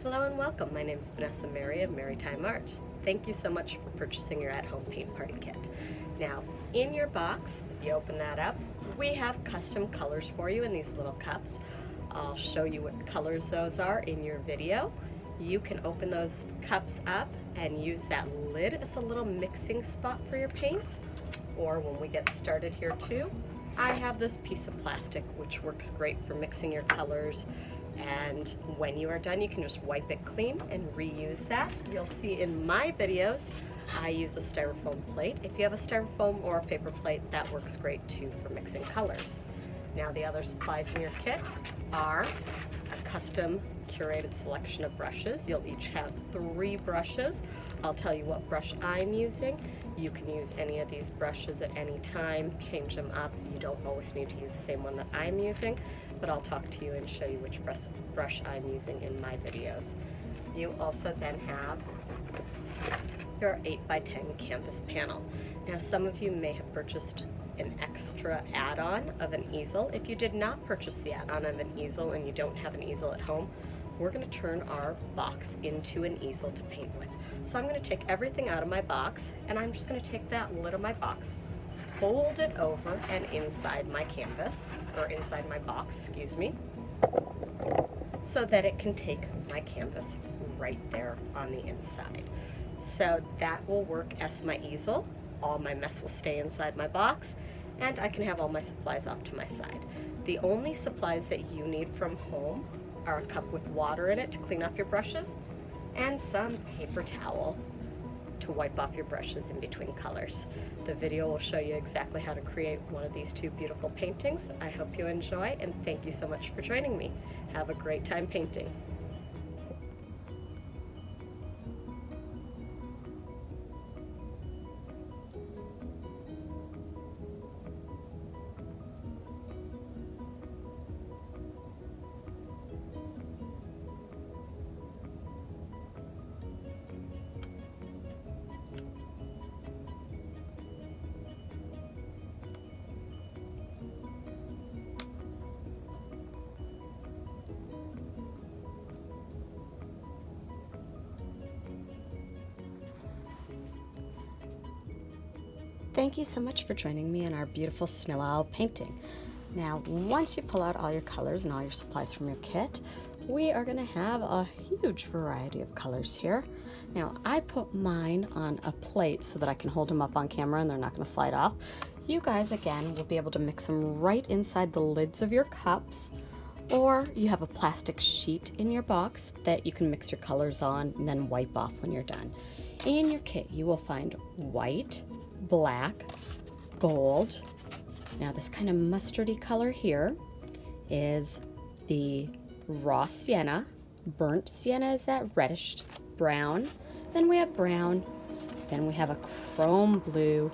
Hello and welcome. My name is Vanessa Mary of Marytime Arts. Thank you so much for purchasing your at-home paint party kit. Now, in your box, if you open that up, we have custom colors for you in these little cups. I'll show you what colors those are in your video. You can open those cups up and use that lid as a little mixing spot for your paints. Or when we get started here too, I have this piece of plastic which works great for mixing your colors, and when you are done you can just wipe it clean and reuse that. You'll see in my videos I use a styrofoam plate. If you have a styrofoam or a paper plate, that works great too for mixing colors. Now the other supplies in your kit are a custom curated selection of brushes. You'll each have 3 brushes. I'll tell you what brush I'm using. You can use any of these brushes at any time, change them up. You don't always need to use the same one that I'm using, but I'll talk to you and show you which brush I'm using in my videos. You also then have your 8x10 canvas panel. Now some of you may have purchased an extra add-on of an easel. If you did not purchase the add-on of an easel and you don't have an easel at home, we're going to turn our box into an easel to paint with. So I'm going to take everything out of my box, and I'm just going to take that lid of my box, fold it over and inside my canvas, or inside my box, excuse me, so that it can take my canvas right there on the inside. So that will work as my easel. All my mess will stay inside my box, and I can have all my supplies off to my side. The only supplies that you need from home are a cup with water in it to clean off your brushes, and some paper towel to wipe off your brushes in between colors. The video will show you exactly how to create one of these 2 beautiful paintings. I hope you enjoy, and thank you so much for joining me. Have a great time painting. Thank you so much for joining me in our beautiful snow owl painting. Now, once you pull out all your colors and all your supplies from your kit, we are going to have a huge variety of colors here. Now, I put mine on a plate so that I can hold them up on camera and they're not going to slide off. You guys, again, will be able to mix them right inside the lids of your cups, or you have a plastic sheet in your box that you can mix your colors on and then wipe off when you're done. In your kit, you will find white, black, gold. Now this kind of mustardy color here is the raw sienna. Burnt sienna is that reddish brown. Then we have brown. Then we have a chrome blue,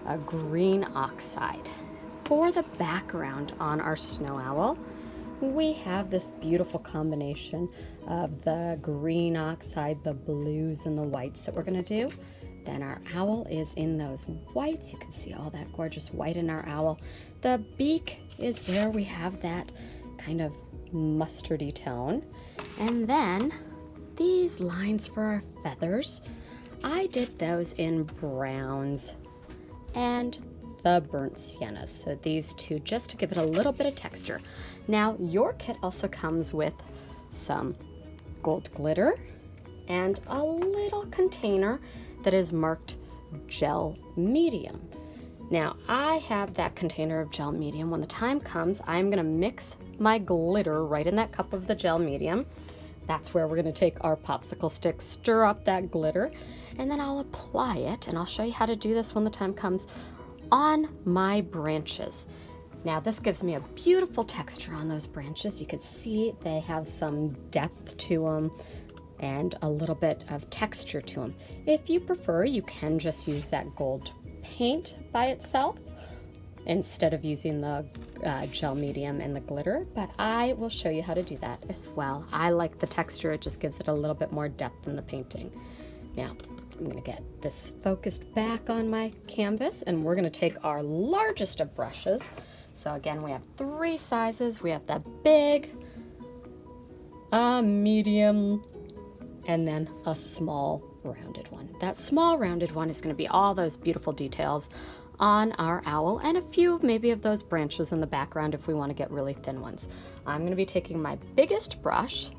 a green oxide. For the background on our snow owl, we have this beautiful combination of the green oxide, the blues, and the whites that we're going to do. Then our owl is in those whites. You can see all that gorgeous white in our owl. The beak is where we have that kind of mustardy tone. And then these lines for our feathers, I did those in browns and the burnt siennas. So these 2 just to give it a little bit of texture. Now your kit also comes with some gold glitter and a little container that is marked gel medium. Now I have that container of gel medium. When the time comes, I'm going to mix my glitter right in that cup of the gel medium. That's where we're going to take our popsicle stick, stir up that glitter, and then I'll apply it, and I'll show you how to do this when the time comes, on my branches. Now this gives me a beautiful texture on those branches. You can see they have some depth to them and a little bit of texture to them. If you prefer, you can just use that gold paint by itself instead of using the gel medium and the glitter, but I will show you how to do that as well. I like the texture, it just gives it a little bit more depth in the painting. Now, I'm gonna get this focused back on my canvas, and we're gonna take our largest of brushes. So again, we have 3 sizes. We have the big, medium, and then a small rounded one. That small rounded one is going to be all those beautiful details on our owl, and a few maybe of those branches in the background if we want to get really thin ones. I'm going to be taking my biggest brush,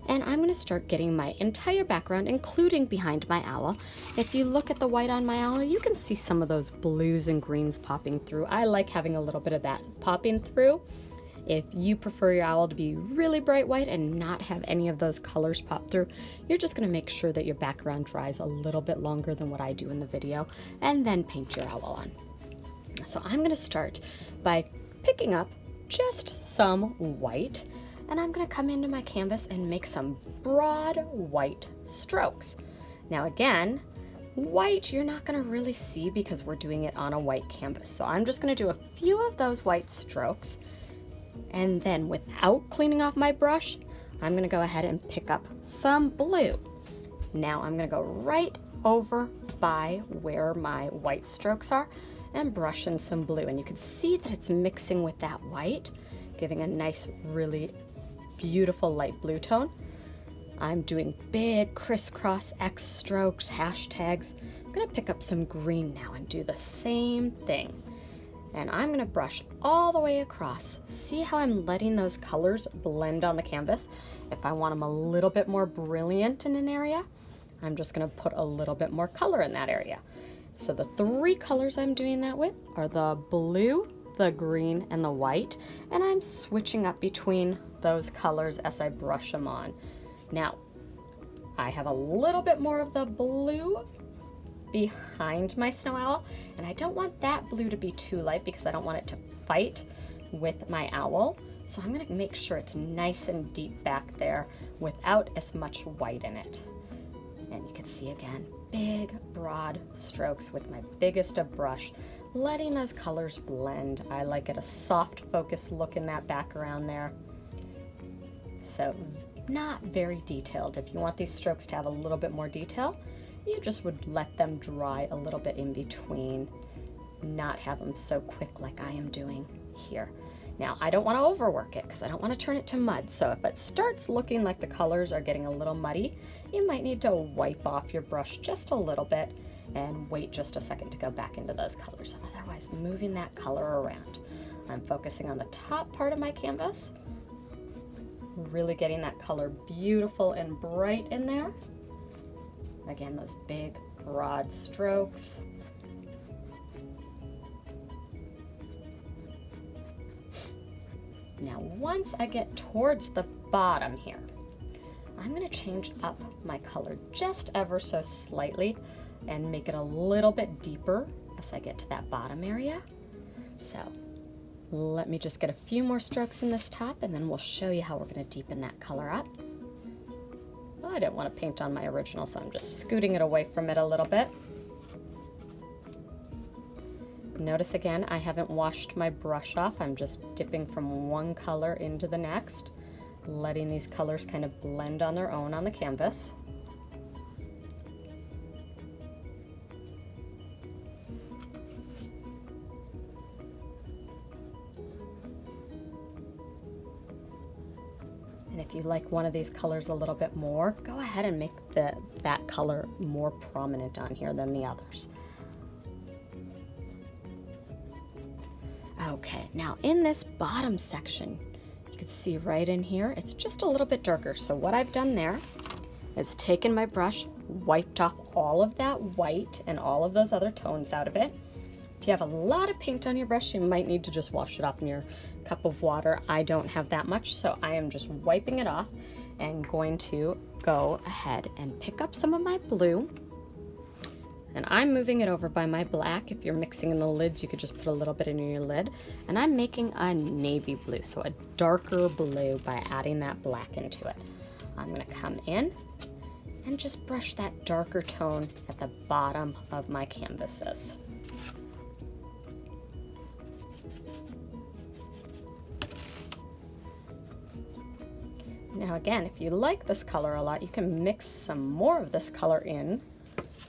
and I'm going to start getting my entire background, including behind my owl. If you look at the white on my owl, you can see some of those blues and greens popping through. I like having a little bit of that popping through. If you prefer your owl to be really bright white and not have any of those colors pop through, you're just going to make sure that your background dries a little bit longer than what I do in the video, and then paint your owl on. So I'm going to start by picking up just some white, and I'm going to come into my canvas and make some broad white strokes. Now again, white you're not going to really see because we're doing it on a white canvas. So I'm just going to do a few of those white strokes, and then without cleaning off my brush, I'm going to go ahead and pick up some blue. Now I'm going to go right over by where my white strokes are and brush in some blue. And you can see that it's mixing with that white, giving a nice, really beautiful light blue tone. I'm doing big crisscross X strokes, hashtags. I'm going to pick up some green now and do the same thing. And I'm going to brush all the way across. See how I'm letting those colors blend on the canvas? If I want them a little bit more brilliant in an area, I'm just going to put a little bit more color in that area. So the three colors I'm doing that with are the blue, the green, and the white, and I'm switching up between those colors as I brush them on. Now, I have a little bit more of the blue behind my snow owl, and I don't want that blue to be too light because I don't want it to fight with my owl. So I'm going to make sure it's nice and deep back there without as much white in it. And you can see again, big broad strokes with my biggest of brush, letting those colors blend. I like it a soft focus look in that background there. So not very detailed. If you want these strokes to have a little bit more detail, you just would let them dry a little bit in between, not have them so quick like I am doing here. Now, I don't want to overwork it because I don't want to turn it to mud. So if it starts looking like the colors are getting a little muddy, you might need to wipe off your brush just a little bit and wait just a second to go back into those colors. Otherwise, moving that color around. I'm focusing on the top part of my canvas, really getting that color beautiful and bright in there. Again, those big, broad strokes. Now, once I get towards the bottom here, I'm going to change up my color just ever so slightly and make it a little bit deeper as I get to that bottom area. So let me just get a few more strokes in this top, and then we'll show you how we're going to deepen that color up. I didn't want to paint on my original, so I'm just scooting it away from it a little bit. Notice again, I haven't washed my brush off. I'm just dipping from one color into the next, letting these colors kind of blend on their own on the canvas. And if you like one of these colors a little bit more, go ahead and make that color more prominent on here than the others. Okay, now in this bottom section, you can see right in here, it's just a little bit darker. So what I've done there is taken my brush, wiped off all of that white and all of those other tones out of it. If you have a lot of paint on your brush, you might need to just wash it off in your cup of water. I don't have that much, so I am just wiping it off and going to go ahead and pick up some of my blue. And I'm moving it over by my black. If you're mixing in the lids, you could just put a little bit in your lid. And I'm making a navy blue, so a darker blue by adding that black into it. I'm gonna come in and just brush that darker tone at the bottom of my canvases. Now again, if you like this color a lot, you can mix some more of this color in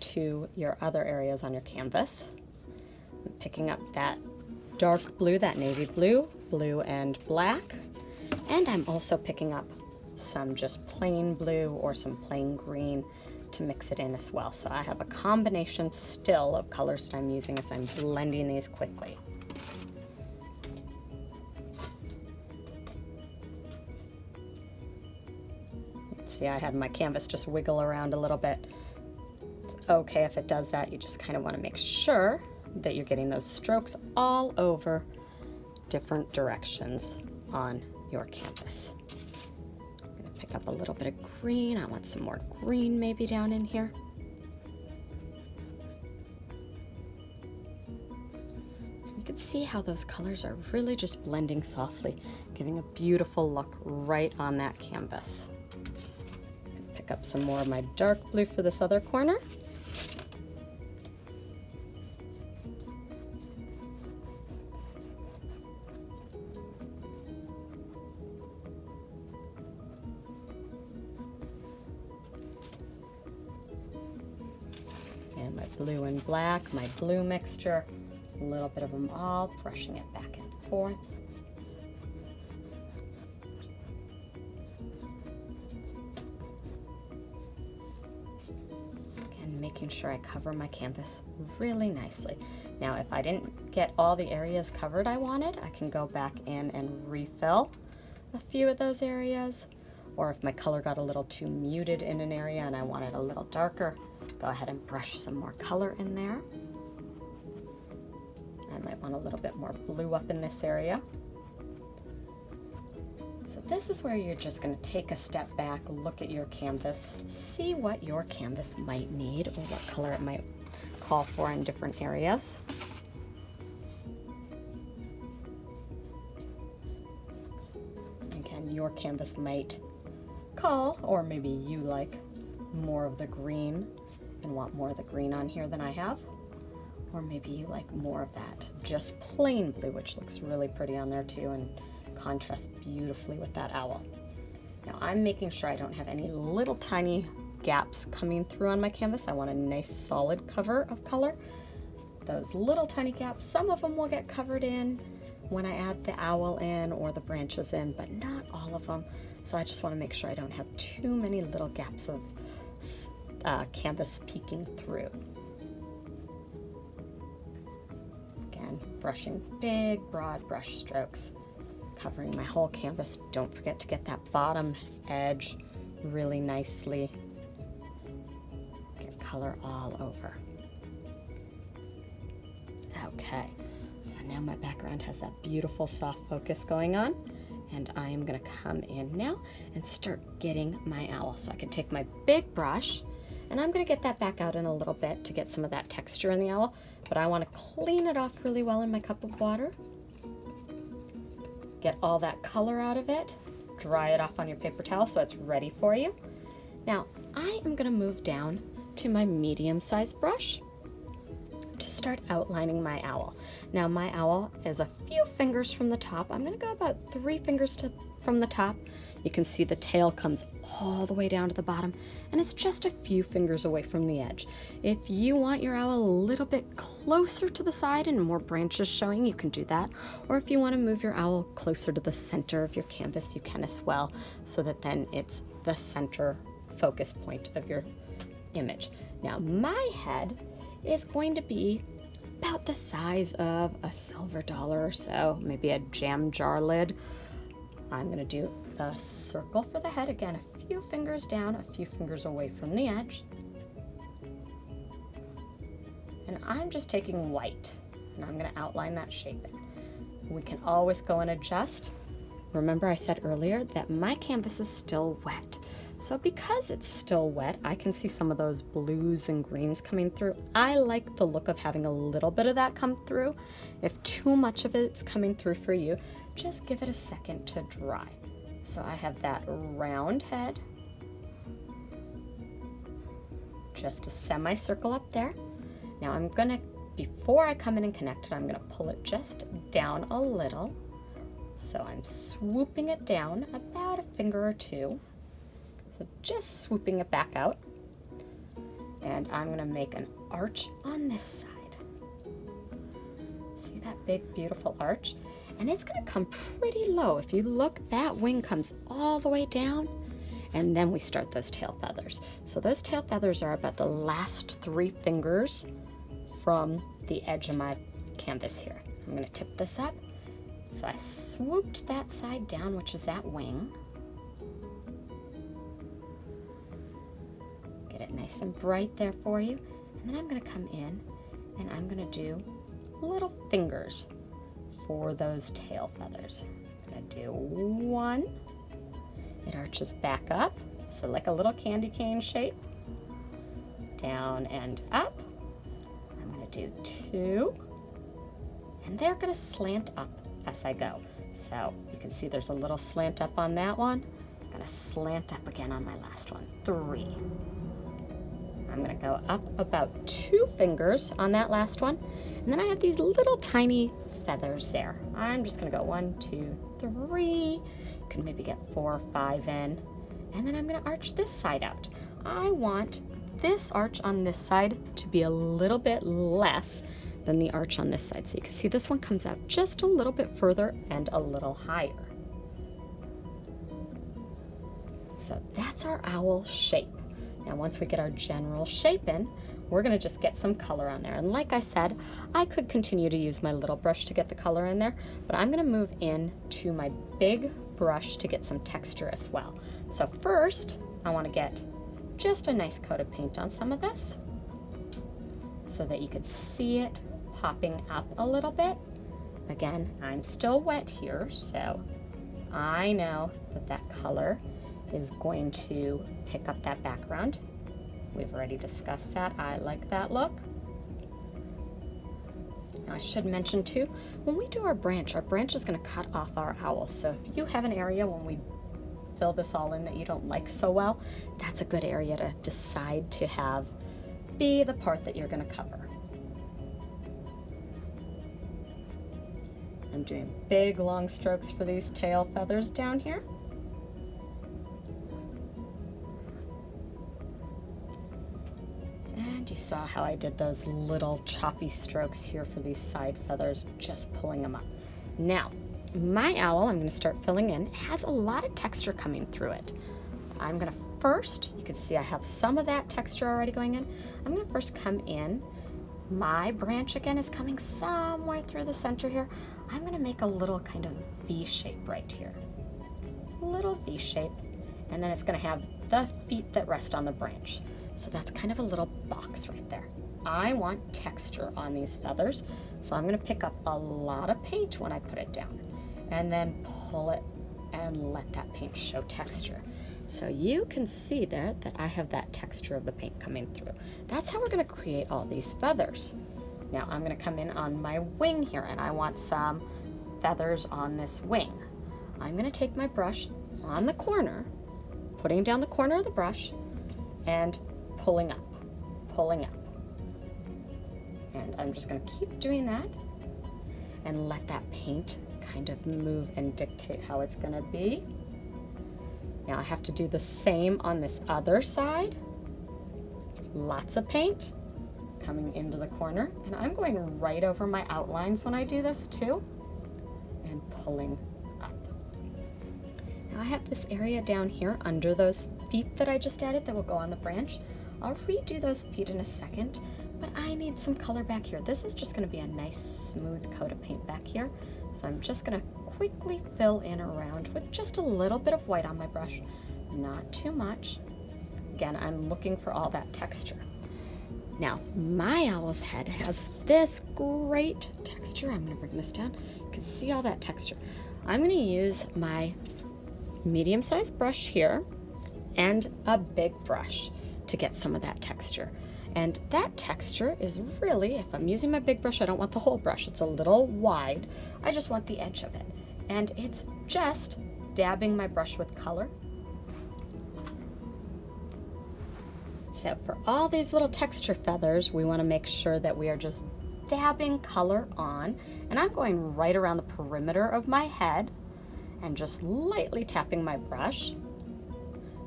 to your other areas on your canvas. I'm picking up that dark blue, that navy blue, blue and black, and I'm also picking up some just plain blue or some plain green to mix it in as well. So I have a combination still of colors that I'm using as I'm blending these quickly. See, I had my canvas just wiggle around a little bit. It's okay if it does that. You just kind of want to make sure that you're getting those strokes all over different directions on your canvas. I'm going to pick up a little bit of green. I want some more green maybe down in here. You can see how those colors are really just blending softly, giving a beautiful look right on that canvas. Pick up some more of my dark blue for this other corner. And my blue and black, my blue mixture, a little bit of them all, brushing it back and forth. Making sure I cover my canvas really nicely. Now, if I didn't get all the areas covered I wanted, I can go back in and refill a few of those areas. Or if my color got a little too muted in an area and I want it a little darker, go ahead and brush some more color in there. I might want a little bit more blue up in this area. So this is where you're just going to take a step back, look at your canvas, see what your canvas might need or what color it might call for in different areas. Again, your canvas might call, or maybe you like more of the green and want more of the green on here than I have. Or maybe you like more of that just plain blue, which looks really pretty on there too and contrasts beautifully with that owl. Now I'm making sure I don't have any little tiny gaps coming through on my canvas. I want a nice solid cover of color. Those little tiny gaps, some of them will get covered in when I add the owl in or the branches in, but not all of them. So I just want to make sure I don't have too many little gaps of canvas peeking through. Again, brushing big, broad brush strokes, covering my whole canvas. Don't forget to get that bottom edge really nicely. Get color all over. Okay, so now my background has that beautiful soft focus going on, and I am going to come in now and start getting my owl. So I can take my big brush, and I'm going to get that back out in a little bit to get some of that texture in the owl, but I want to clean it off really well in my cup of water. Get all that color out of it, dry it off on your paper towel so it's ready for you. Now I am going to move down to my medium-sized brush to start outlining my owl. Now my owl is a few fingers from the top. I'm going to go about 3 fingers from the top. You can see the tail comes all the way down to the bottom, and it's just a few fingers away from the edge. If you want your owl a little bit closer to the side and more branches showing, you can do that. Or if you want to move your owl closer to the center of your canvas, you can as well, so that then it's the center focus point of your image. Now my head is going to be about the size of a silver dollar or so, maybe a jam jar lid. I'm going to do the circle for the head. Again, a few fingers down, a few fingers away from the edge. And I'm just taking white, and I'm going to outline that shape. We can always go and adjust. Remember I said earlier that my canvas is still wet. So because it's still wet, I can see some of those blues and greens coming through. I like the look of having a little bit of that come through. If too much of it's coming through for you, just give it a second to dry. So I have that round head, just a semicircle up there. Now I'm gonna, before I come in and connect it, I'm gonna pull it just down a little. So I'm swooping it down about a finger or two. So just swooping it back out. And I'm gonna make an arch on this side. See that big, beautiful arch? And it's gonna come pretty low. If you look, that wing comes all the way down. and then we start those tail feathers. So those tail feathers are about the last 3 fingers from the edge of my canvas here. I'm going to tip this up. So I swooped that side down, which is that wing. Get it nice and bright there for you. And then I'm going to come in and I'm going to do little fingers for those tail feathers. I'm going to do 1. It arches back up, so like a little candy cane shape. Down and up. I'm going to do 2. And they're going to slant up as I go. So you can see there's a little slant up on that one. I'm going to slant up again on my last one. 3. I'm going to go up about 2 fingers on that last one. And then I have these little tiny feathers there. I'm just going to go 1, 2, 3. You can maybe get 4 or 5 in. And then I'm going to arch this side out. I want this arch on this side to be a little bit less than the arch on this side. So you can see this one comes out just a little bit further and a little higher. So that's our owl shape. Now once we get our general shape in, we're going to just get some color on there. And like I said, I could continue to use my little brush to get the color in there, but I'm going to move in to my big brush to get some texture as well. So first, I want to get just a nice coat of paint on some of this so that you could see it popping up a little bit. Again, I'm still wet here, so I know that that color is going to pick up that background. We've already discussed that. I like that look. Now I should mention too, when we do our branch is going to cut off our owl. So if you have an area when we fill this all in that you don't like so well, that's a good area to decide to have be the part that you're going to cover. I'm doing big long strokes for these tail feathers down here. And you saw how I did those little choppy strokes here for these side feathers, just pulling them up. Now, my owl, I'm going to start filling in. It has a lot of texture coming through it. I'm going to first, you can see I have some of that texture already going in. I'm going to first come in. My branch again is coming somewhere through the center here. I'm going to make a little kind of V shape right here. A little V shape. And then it's going to have the feet that rest on the branch. So that's kind of a little box right there. I want texture on these feathers, so I'm going to pick up a lot of paint when I put it down and then pull it and let that paint show texture. So you can see there that I have that texture of the paint coming through. That's how we're going to create all these feathers. Now I'm going to come in on my wing here, and I want some feathers on this wing. I'm going to take my brush on the corner, putting down the corner of the brush, and pulling up, pulling up. And I'm just going to keep doing that and let that paint kind of move and dictate how it's going to be. Now I have to do the same on this other side. Lots of paint coming into the corner, and I'm going right over my outlines when I do this too, and pulling up. Now I have this area down here under those feet that I just added that will go on the branch. I'll redo those feet in a second, but I need some color back here. This is just going to be a nice smooth coat of paint back here. So I'm just going to quickly fill in around with just a little bit of white on my brush, not too much. Again, I'm looking for all that texture. Now, my owl's head has this great texture. I'm going to bring this down. You can see all that texture. I'm going to use my medium-sized brush here and a big brush to get some of that texture. And that texture is really, if I'm using my big brush, I don't want the whole brush. It's a little wide. I just want the edge of it. And it's just dabbing my brush with color. So for all these little texture feathers, we want to make sure that we are just dabbing color on. And I'm going right around the perimeter of my head and just lightly tapping my brush.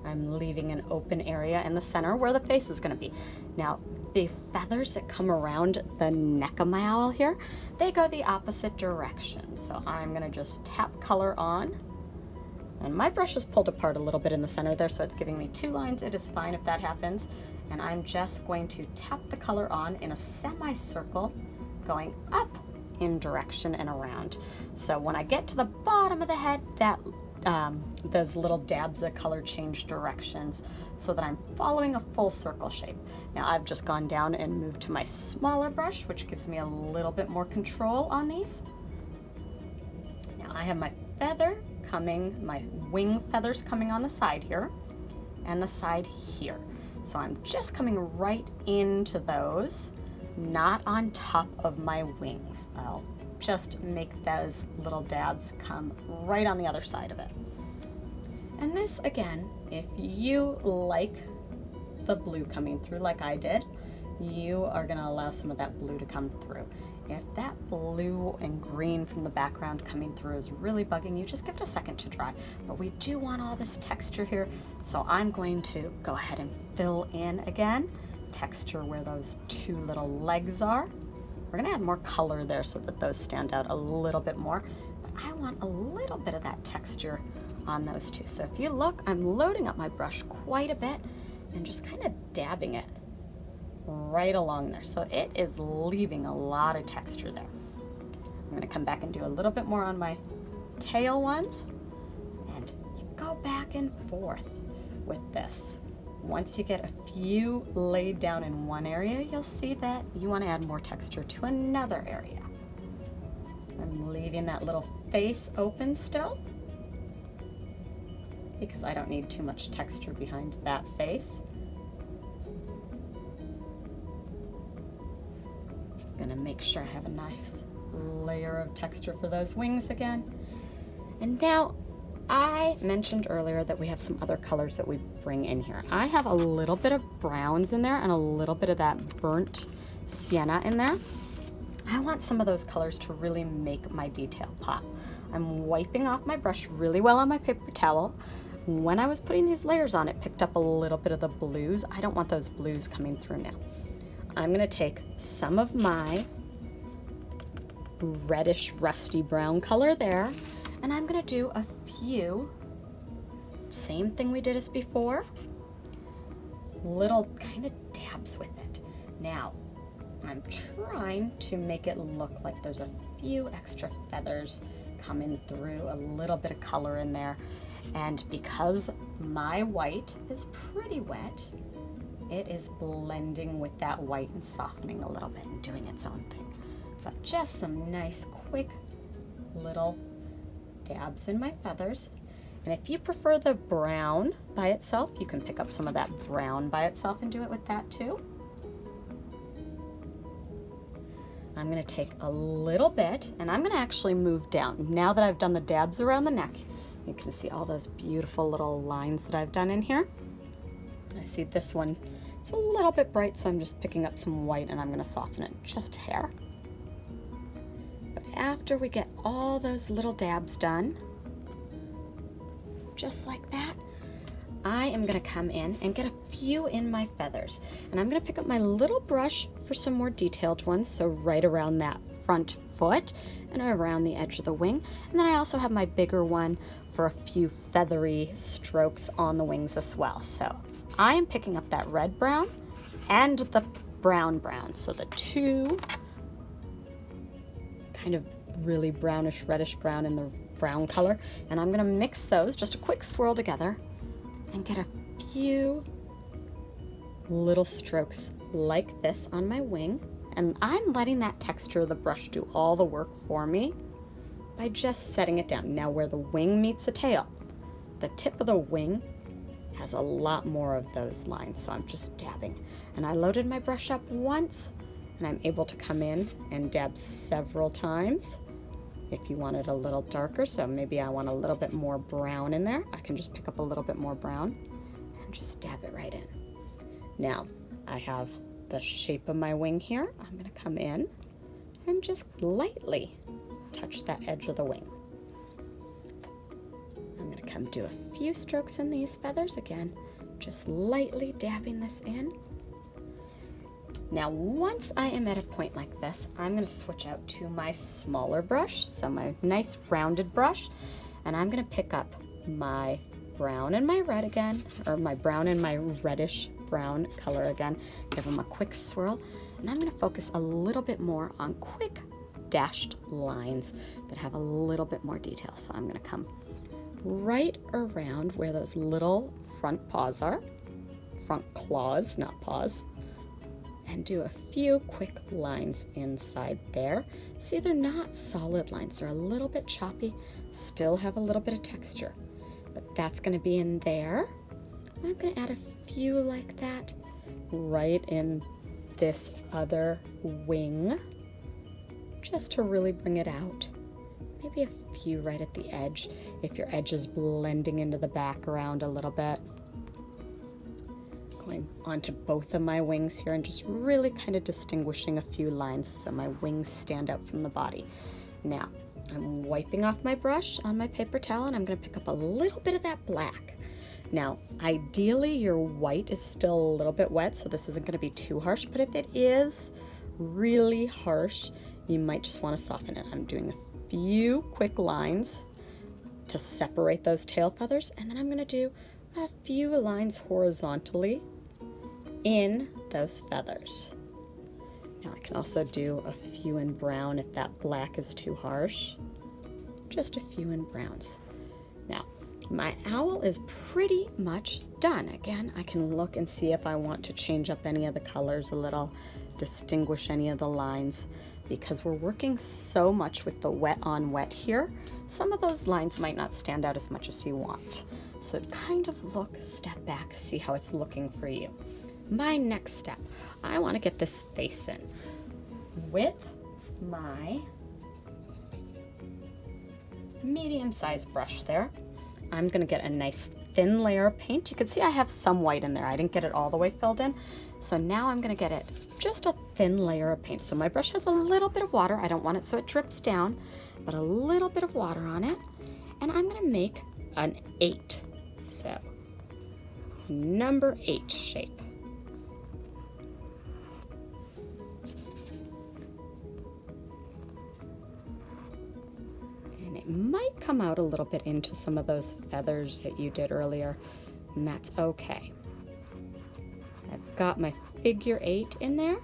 I'm leaving an open area in the center where the face is going to be. Now, the feathers that come around the neck of my owl here, they go the opposite direction. So I'm going to just tap color on And my brush is pulled apart a little bit in the center there, so it's giving me 2 lines. It is fine if that happens. And I'm just going to tap the color on in a semicircle, going up in direction and around. So when I get to the bottom of the head, that those little dabs of color change directions so that I'm following a full circle shape. Now I've just gone down and moved to my smaller brush, which gives me a little bit more control on these. Now I have my feather coming, my wing feathers coming on the side here and the side here. So I'm just coming right into those, not on top of my wings. I'll just make those little dabs come right on the other side of it. And this, again, if you like the blue coming through like I did, you are going to allow some of that blue to come through. If that blue and green from the background coming through is really bugging you, just give it a second to dry. But we do want all this texture here, so I'm going to go ahead and fill in again, texture where those 2 little legs are. We're gonna add more color there so that those stand out a little bit more, but I want a little bit of that texture on those 2. So if you look, I'm loading up my brush quite a bit and just kind of dabbing it right along there. So it is leaving a lot of texture there. I'm gonna come back and do a little bit more on my tail ones and go back and forth with this. Once you get a few laid down in one area, you'll see that you want to add more texture to another area. I'm leaving that little face open still because I don't need too much texture behind that face. Gonna make sure I have a nice layer of texture for those wings again. And now, I mentioned earlier that we have some other colors that we bring in here. I have a little bit of browns in there and a little bit of that burnt sienna in there. I want some of those colors to really make my detail pop. I'm wiping off my brush really well on my paper towel. When I was putting these layers on, it picked up a little bit of the blues. I don't want those blues coming through now. I'm gonna take some of my reddish rusty brown color there, and I'm gonna do a few, same thing we did as before, little kind of dabs with it. Now, I'm trying to make it look like there's a few extra feathers coming through, a little bit of color in there. And because my white is pretty wet, it is blending with that white and softening a little bit and doing its own thing. But just some nice, quick little dabs in my feathers. And if you prefer the brown by itself, you can pick up some of that brown by itself and do it with that too. I'm gonna take a little bit and I'm gonna actually move down. Now that I've done the dabs around the neck, you can see all those beautiful little lines that I've done in here. I see this one, it's a little bit bright, so I'm just picking up some white and I'm gonna soften it just a hair. But after we get all those little dabs done, just like that, I am gonna come in and get a few in my feathers. And I'm gonna pick up my little brush for some more detailed ones, so right around that front foot and around the edge of the wing. And then I also have my bigger one for a few feathery strokes on the wings as well. So I am picking up that red brown and the brown brown. So the two kind of really brownish, reddish brown in the brown color. And I'm gonna mix those, just a quick swirl together, and get a few little strokes like this on my wing. And I'm letting that texture of the brush do all the work for me by just setting it down. Now where the wing meets the tail, the tip of the wing has a lot more of those lines, so I'm just dabbing. And I loaded my brush up once, and I'm able to come in and dab several times. If you want it a little darker, so maybe I want a little bit more brown in there, I can just pick up a little bit more brown and just dab it right in. Now, I have the shape of my wing here. I'm gonna come in and just lightly touch that edge of the wing. I'm gonna come do a few strokes in these feathers again, just lightly dabbing this in. Now, once I am at a point like this, I'm gonna switch out to my smaller brush, so my nice rounded brush, and I'm gonna pick up my brown and my red again, or my brown and my reddish brown color again. Give them a quick swirl. And I'm going to focus a little bit more on quick dashed lines that have a little bit more detail. So I'm going to come right around where those little front paws are, front claws, not paws, and do a few quick lines inside there. See, they're not solid lines. They're a little bit choppy, still have a little bit of texture, but that's going to be in there. I'm going to add a few like that right in this other wing, just to really bring it out. Maybe a few right at the edge, if your edge is blending into the background a little bit. Going onto both of my wings here and just really kind of distinguishing a few lines so my wings stand out from the body. Now, I'm wiping off my brush on my paper towel, and I'm going to pick up a little bit of that black. Now, ideally your white is still a little bit wet, so this isn't going to be too harsh, but if it is really harsh, you might just want to soften it. I'm doing a few quick lines to separate those tail feathers, and then I'm going to do a few lines horizontally in those feathers. Now I can also do a few in brown if that black is too harsh. Just a few in browns. Now, my owl is pretty much done. Again, I can look and see if I want to change up any of the colors a little, distinguish any of the lines, because we're working so much with the wet on wet here. Some of those lines might not stand out as much as you want. So kind of look, step back, see how it's looking for you. My next step, I want to get this face in. With my medium-sized brush there, I'm going to get a nice thin layer of paint. You can see I have some white in there. I didn't get it all the way filled in. So now I'm going to get it just a thin layer of paint. So my brush has a little bit of water. I don't want it so it drips down, but a little bit of water on it. And I'm going to make an 8. So number 8 shape. Might come out a little bit into some of those feathers that you did earlier, and that's okay. I've got my figure 8 in there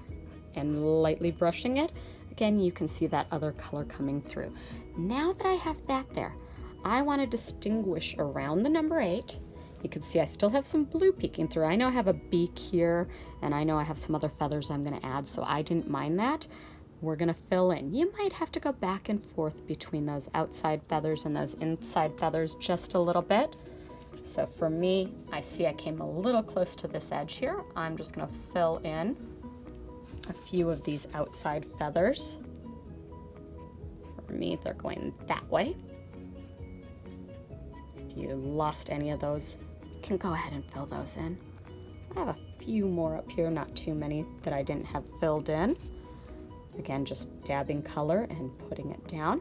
and lightly brushing it. Again, you can see that other color coming through. Now that I have that there, I want to distinguish around the number 8. You can see I still have some blue peeking through. I know I have a beak here, and I know I have some other feathers I'm going to add, so I didn't mind that. We're going to fill in. You might have to go back and forth between those outside feathers and those inside feathers just a little bit. So for me, I see I came a little close to this edge here. I'm just going to fill in a few of these outside feathers. For me, they're going that way. If you lost any of those, you can go ahead and fill those in. I have a few more up here, not too many that I didn't have filled in. Again, just dabbing color and putting it down.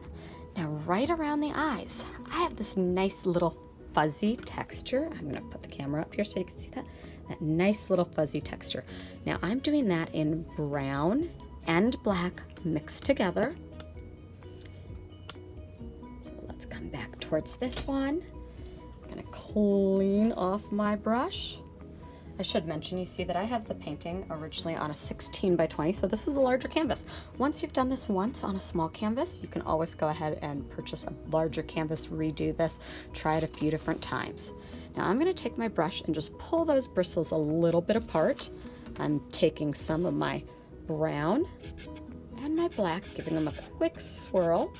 Now, right around the eyes, I have this nice little fuzzy texture. I'm going to put the camera up here so you can see that nice little fuzzy texture. Now, I'm doing that in brown and black mixed together. So let's come back towards this one. I'm going to clean off my brush. I should mention, you see that I have the painting originally on a 16 by 20, so this is a larger canvas. Once you've done this once on a small canvas, you can always go ahead and purchase a larger canvas, redo this, try it a few different times. Now I'm going to take my brush and just pull those bristles a little bit apart. I'm taking some of my brown and my black, giving them a quick swirl.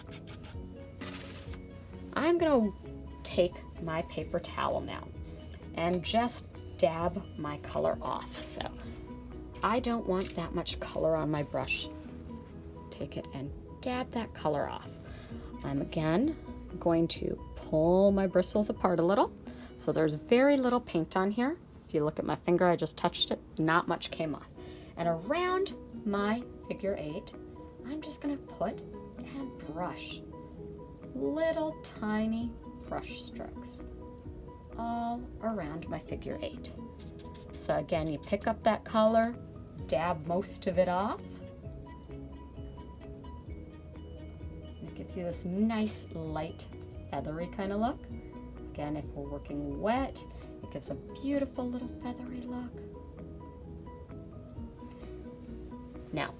I'm going to take my paper towel now and just dab my color off. So I don't want that much color on my brush. Take it and dab that color off. I'm again going to pull my bristles apart a little. So there's very little paint on here. If you look at my finger, I just touched it, not much came off. And around my figure 8, I'm just going to put and brush little tiny brush strokes all around my figure 8. So again, you pick up that color, dab most of it off. It gives you this nice light feathery kind of look. Again, if we're working wet, it gives a beautiful little feathery look. Now,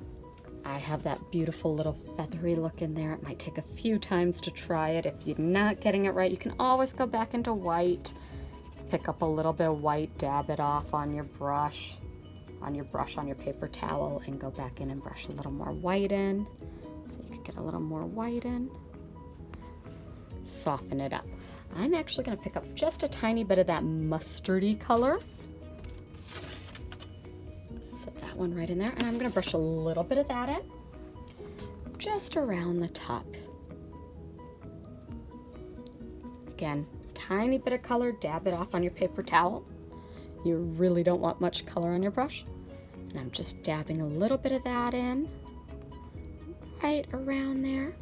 I have that beautiful little feathery look in there. It might take a few times to try it. If you're not getting it right, you can always go back into white. Pick up a little bit of white, dab it off on your brush, on your paper towel, and go back in and brush a little more white in. So you can get a little more white in. Soften it up. I'm actually going to pick up just a tiny bit of that mustardy color. Set that one right in there, and I'm going to brush a little bit of that in, just around the top. Again, tiny bit of color, dab it off on your paper towel. You really don't want much color on your brush. And I'm just dabbing a little bit of that in, right around there.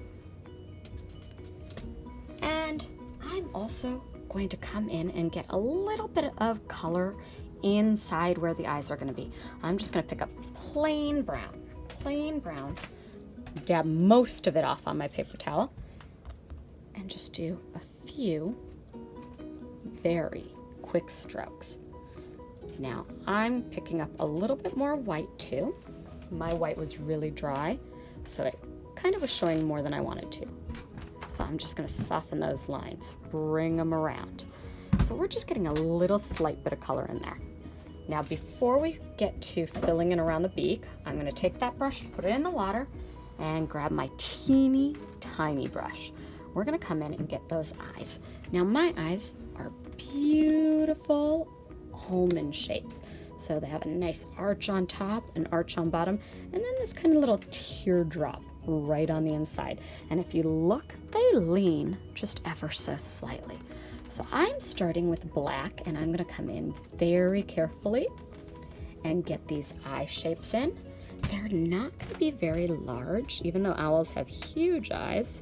And I'm also going to come in and get a little bit of color inside where the eyes are going to be. I'm just going to pick up plain brown, dab most of it off on my paper towel, and just do a few very quick strokes. Now I'm picking up a little bit more white too. My white was really dry, so it kind of was showing more than I wanted to. So I'm just going to soften those lines, bring them around. So we're just getting a little slight bit of color in there. Now before we get to filling in around the beak, I'm going to take that brush, put it in the water, and grab my teeny tiny brush. We're going to come in and get those eyes. Now my eyes are beautiful almond shapes. So they have a nice arch on top, an arch on bottom, and then this kind of little teardrop right on the inside. And if you look, they lean just ever so slightly. So I'm starting with black, and I'm going to come in very carefully and get these eye shapes in. They're not going to be very large, even though owls have huge eyes.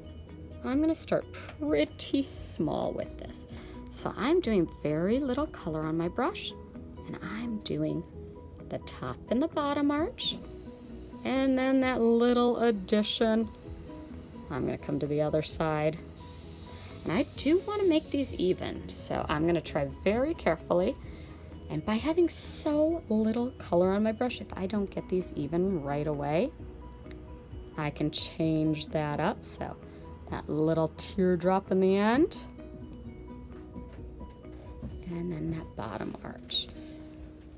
I'm going to start pretty small with this. So I'm doing very little color on my brush, and I'm doing the top and the bottom arch, and then that little addition. I'm going to come to the other side. And I do want to make these even, so I'm going to try very carefully. And by having so little color on my brush, if I don't get these even right away, I can change that up. So that little teardrop in the end, and then that bottom arch.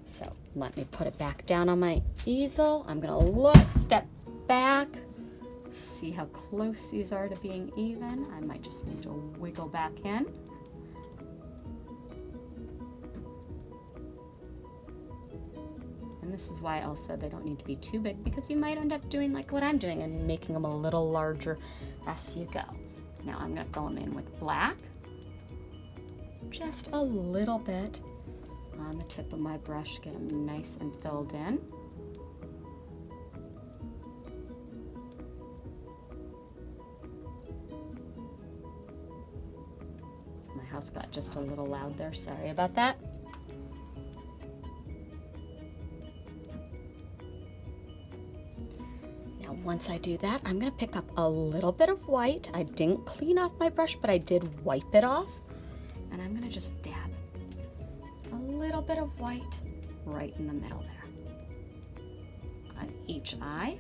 So let me put it back down on my easel. I'm going to look, step back, see how close these are to being even. I might just need to wiggle back in. And this is why also they don't need to be too big, because you might end up doing like what I'm doing and making them a little larger as you go. Now I'm going to fill them in with black, just a little bit on the tip of my brush, get them nice and filled in. My house got just a little loud there, sorry about that. Now once I do that, I'm going to pick up a little bit of white. I didn't clean off my brush, but I did wipe it off. And I'm going to just dab a little bit of white right in the middle there on each eye.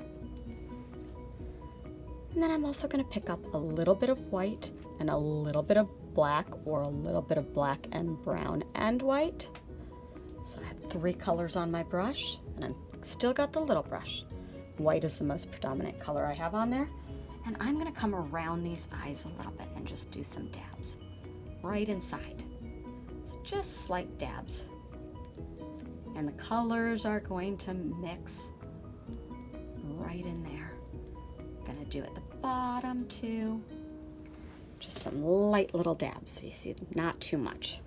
And then I'm also going to pick up a little bit of white and a little bit of black, or a little bit of black and brown and white. So I have 3 colors on my brush, and I've still got the little brush. White is the most predominant color I have on there. And I'm going to come around these eyes a little bit and just do some dabs right inside. So just slight dabs. And the colors are going to mix right in there. I'm going to do at the bottom too. Just some light little dabs, so you see, not too much.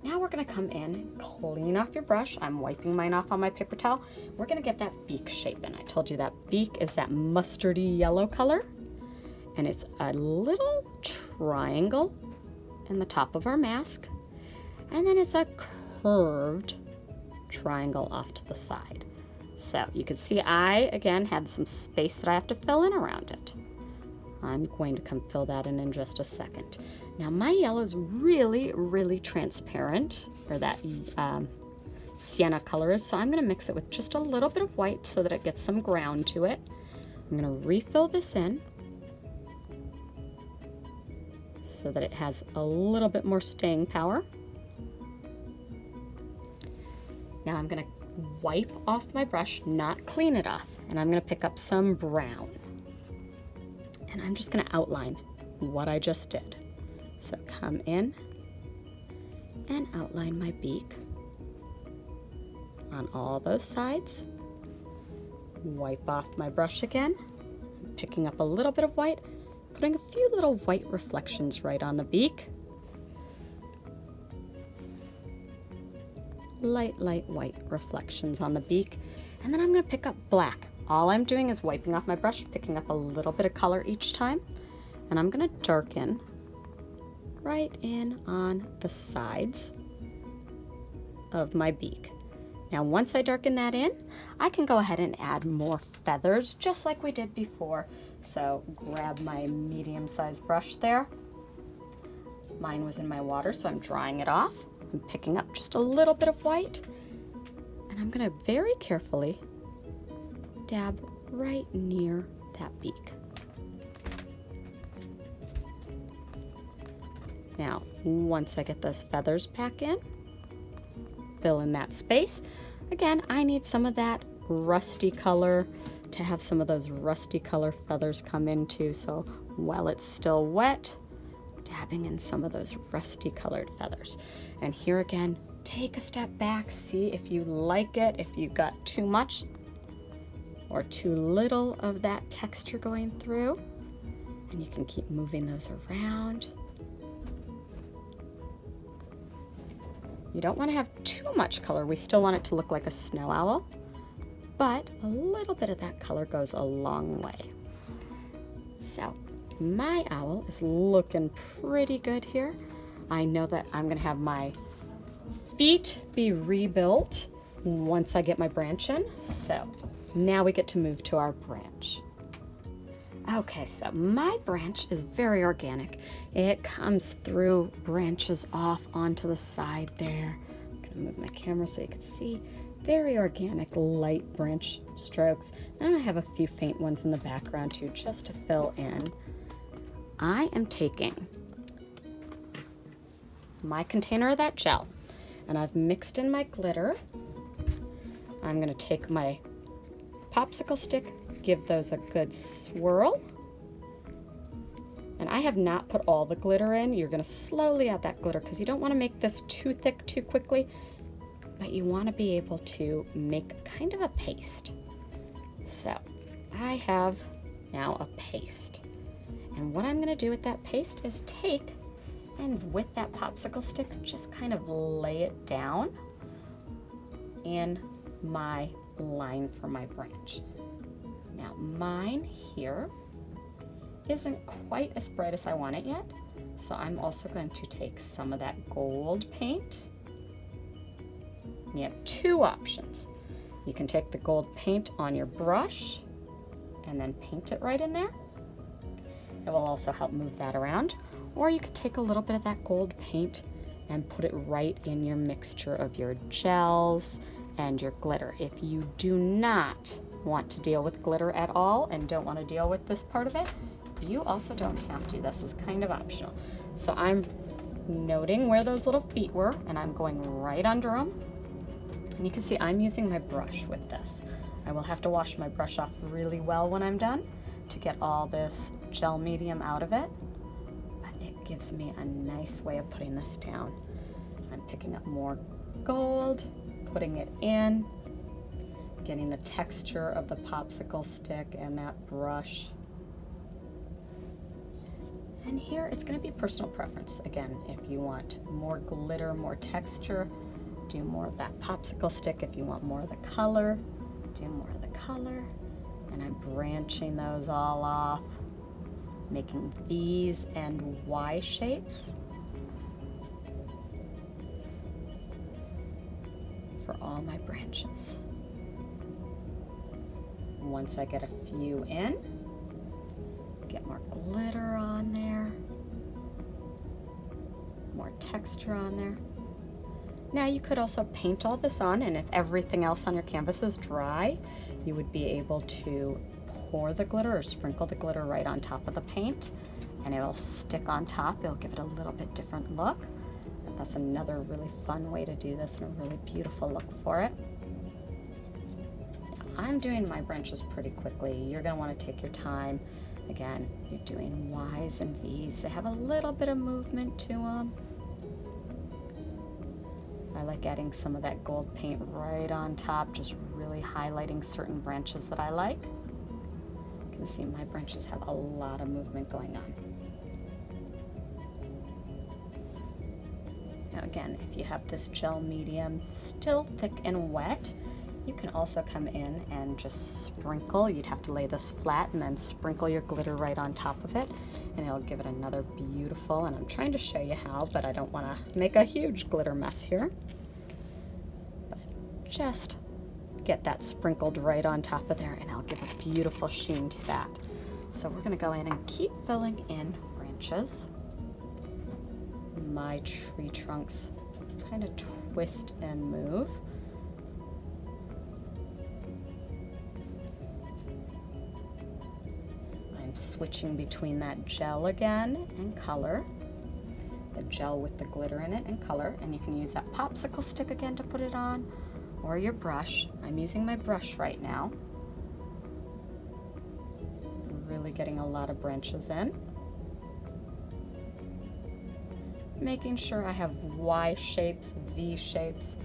Now we're going to come in, clean off your brush. I'm wiping mine off on my paper towel. We're going to get that beak shape in. I told you that beak is that mustardy yellow color, and it's a little triangle in the top of our mask, and then it's a curved triangle off to the side. So you can see I, again, had some space that I have to fill in around it. I'm going to come fill that in just a second. Now my yellow is really, really transparent, or that sienna color is, so I'm going to mix it with just a little bit of white so that it gets some ground to it. I'm going to refill this in so that it has a little bit more staying power. Now I'm going to wipe off my brush, not clean it off, and I'm going to pick up some brown. And I'm just going to outline what I just did. So come in and outline my beak on all those sides. Wipe off my brush again, picking up a little bit of white, putting a few little white reflections right on the beak. Light white reflections on the beak. And then I'm going to pick up black. All I'm doing is wiping off my brush, picking up a little bit of color each time, and I'm going to darken right in on the sides of my beak. Now once I darken that in, I can go ahead and add more feathers just like we did before. So grab my medium-sized brush there. Mine was in my water, so I'm drying it off. I'm picking up just a little bit of white, and I'm going to very carefully dab right near that beak. Now, once I get those feathers back in, fill in that space. Again, I need some of that rusty color to have some of those rusty color feathers come into, so while it's still wet, dabbing in some of those rusty colored feathers. And here again, take a step back, see if you like it, if you got too much or too little of that texture going through, and you can keep moving those around. You don't want to have too much color. We still want it to look like a snow owl, but a little bit of that color goes a long way. So my owl is looking pretty good here. I know that I'm going to have my feet be rebuilt once I get my branch in. So now we get to move to our branch. Okay, so my branch is very organic. It comes through, branches off onto the side there. I'm gonna move my camera so you can see. Very organic, light branch strokes. And I have a few faint ones in the background too, just to fill in. I am taking my container of that gel, and I've mixed in my glitter. I'm gonna take my popsicle stick, give those a good swirl. And I have not put all the glitter in. You're going to slowly add that glitter because you don't want to make this too thick too quickly, but you want to be able to make kind of a paste. So I have now a paste. And what I'm going to do with that paste is take and with that popsicle stick, just kind of lay it down in my line for my branch. Now mine here isn't quite as bright as I want it yet, so I'm also going to take some of that gold paint. And you have two options. You can take the gold paint on your brush and then paint it right in there. It will also help move that around. Or you could take a little bit of that gold paint and put it right in your mixture of your gels and your glitter. If you do not want to deal with glitter at all and don't want to deal with this part of it, you also don't have to. This is kind of optional. So I'm noting where those little feet were, and I'm going right under them. And you can see I'm using my brush with this. I will have to wash my brush off really well when I'm done to get all this gel medium out of it. But it gives me a nice way of putting this down. I'm picking up more gold, putting it in, getting the texture of the popsicle stick and that brush. And here it's going to be personal preference. Again, if you want more glitter, more texture, do more of that popsicle stick. If you want more of the color, do more of the color. And I'm branching those all off, making V's and Y shapes for all my branches. Once I get a few in, get more glitter on there. More texture on there. Now you could also paint all this on, and if everything else on your canvas is dry, you would be able to pour the glitter or sprinkle the glitter right on top of the paint, and it'll stick on top. It'll give it a little bit different look. But that's another really fun way to do this and a really beautiful look for it. Now, I'm doing my branches pretty quickly. You're going to want to take your time. Again, you're doing Y's and V's. They have a little bit of movement to them. I like adding some of that gold paint right on top, just really highlighting certain branches that I like. You can see my branches have a lot of movement going on. Now again, if you have this gel medium still thick and wet, you can also come in and just sprinkle. You'd have to lay this flat and then sprinkle your glitter right on top of it, and it'll give it another beautiful, and I'm trying to show you how, but I don't want to make a huge glitter mess here. But just get that sprinkled right on top of there, and it'll give a beautiful sheen to that. So we're going to go in and keep filling in branches. My tree trunks kind of twist and move. Switching between that gel again and color, the gel with the glitter in it and color, and you can use that popsicle stick again to put it on, or your brush. I'm using my brush right now. Really getting a lot of branches in. Making sure I have Y shapes, V shapes,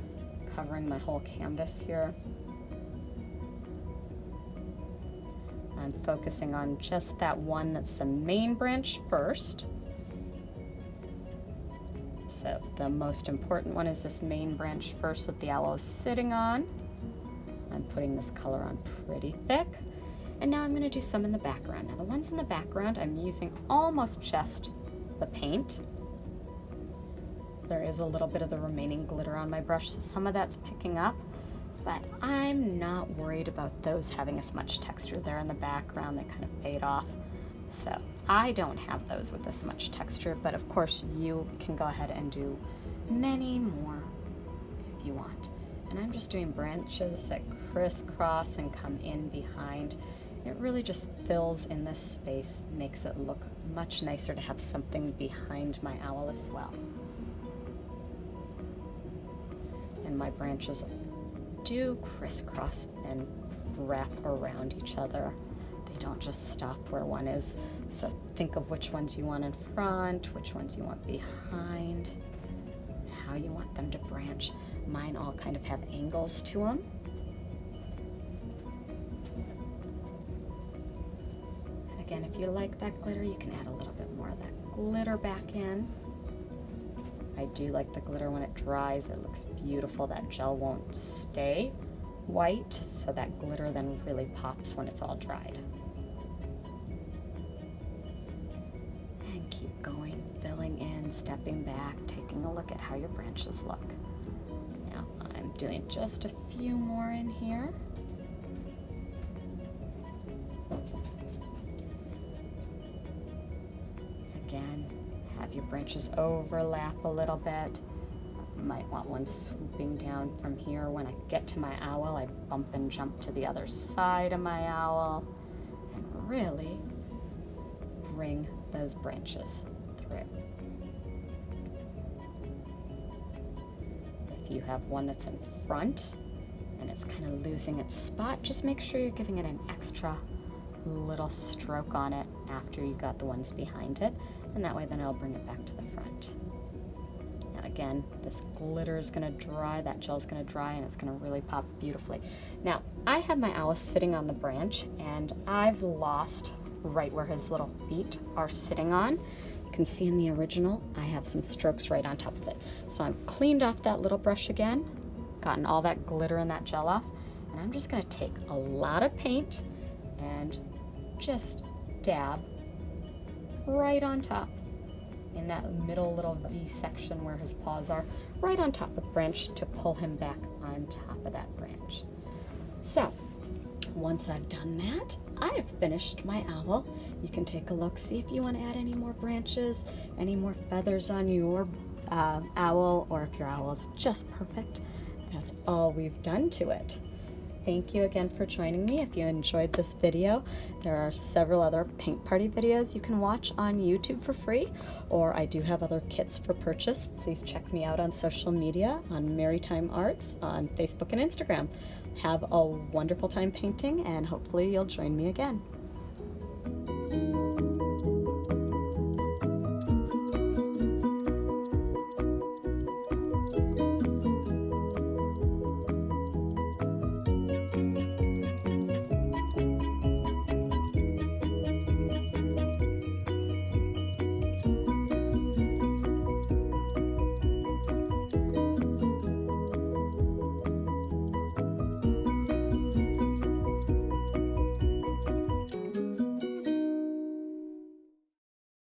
covering my whole canvas here. I'm focusing on just that one that's the main branch first. So the most important one is this main branch first that the owl is sitting on. I'm putting this color on pretty thick. And now I'm going to do some in the background. Now the ones in the background, I'm using almost just the paint. There is a little bit of the remaining glitter on my brush, so some of that's picking up. But I'm not worried about those having as much texture there in the background. They kind of fade off. So I don't have those with this much texture, but of course you can go ahead and do many more if you want. And I'm just doing branches that crisscross and come in behind. It really just fills in this space, makes it look much nicer to have something behind my owl as well. And my branches do crisscross and wrap around each other. They don't just stop where one is. So think of which ones you want in front, which ones you want behind, how you want them to branch. Mine all kind of have angles to them. And again, if you like that glitter, you can add a little bit more of that glitter back in. I do like the glitter when it dries. It looks beautiful. That gel won't stay white, so that glitter then really pops when it's all dried. And keep going, filling in, stepping back, taking a look at how your branches look. Now I'm doing just a few more in here. Again, have your branches overlap a little bit. You might want one swooping down from here. When I get to my owl, I bump and jump to the other side of my owl and really bring those branches through. If you have one that's in front and it's kind of losing its spot, just make sure you're giving it an extra little stroke on it after you got the ones behind it, and that way then I'll bring it back to the front. Now again, this glitter is going to dry, that gel is going to dry, and it's going to really pop beautifully. Now I have my owl sitting on the branch, and I've lost right where his little feet are sitting on. You can see in the original I have some strokes right on top of it. So I've cleaned off that little brush again, gotten all that glitter and that gel off, and I'm just going to take a lot of paint and just dab right on top in that middle little V section where his paws are, right on top of the branch to pull him back on top of that branch. So Once I've done that, I've finished my owl. You can take a look, see if you want to add any more branches, any more feathers on your owl, or if your owl is just perfect. That's all we've done to it. Thank you again for joining me. If you enjoyed this video, there are several other paint party videos you can watch on YouTube for free, or I do have other kits for purchase. Please check me out on social media on Marytime Arts on Facebook and Instagram. Have a wonderful time painting, and hopefully you'll join me again.